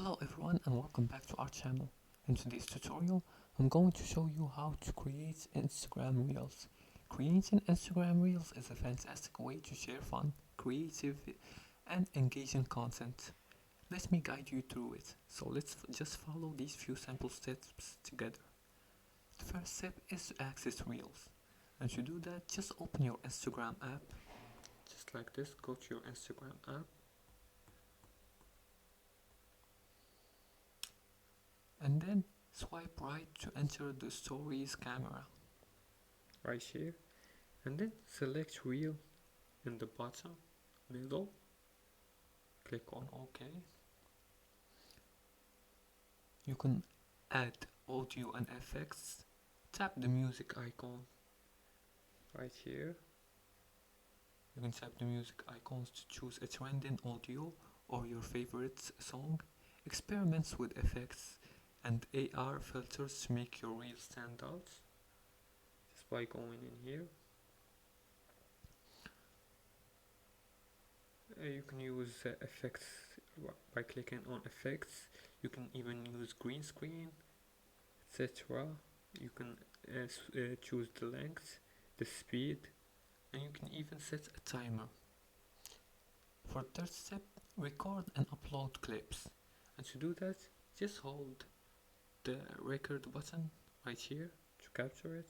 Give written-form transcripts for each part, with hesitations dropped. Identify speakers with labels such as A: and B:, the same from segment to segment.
A: Hello everyone and welcome back to our channel. In today's tutorial, I'm going to show you how to create Instagram Reels. Creating Instagram Reels is a fantastic way to share fun, creative and engaging content. Let me guide you through it. So let's just follow these few simple steps together. The first step is to access Reels. And to do that, just open your Instagram app. Just like this, go to your Instagram app. And then swipe right to enter the stories camera right here, and then select reel in the bottom middle, click on OK. You can add audio and effects, tap the music icon right here. You can tap the music icons to choose a trending audio or your favorite song. Experiments with effects and AR filters to make your reel stand out just by going in here. You can use effects by clicking on effects. You can even use green screen, etc. You can choose the length, the speed, and you can even set a timer. For the third step, record and upload clips. And to do that, just hold the record button right here to capture it.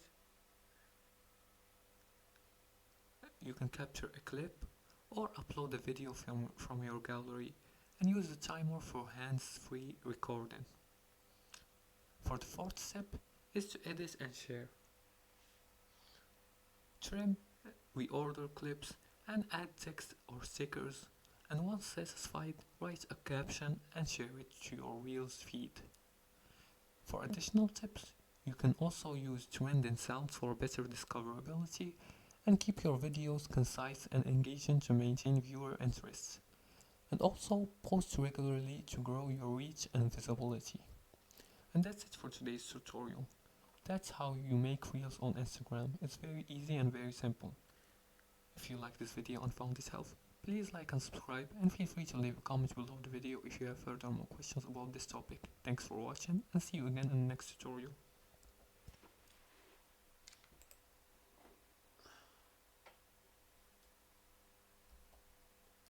A: You can capture a clip or upload a video from your gallery and use the timer for hands-free recording. For the fourth step is to edit and share. Trim, reorder clips and add text or stickers, and once satisfied, write a caption and share it to your Reels feed. For additional tips, you can also use trending sounds for better discoverability and keep your videos concise and engaging to maintain viewer interest. And also post regularly to grow your reach and visibility. And that's it for today's tutorial. That's how you make Reels on Instagram. It's very easy and very simple. If you like this video and found it helpful, please like and subscribe, and feel free to leave a comment below the video if you have further more questions about this topic. Thanks for watching and see you again in the next tutorial.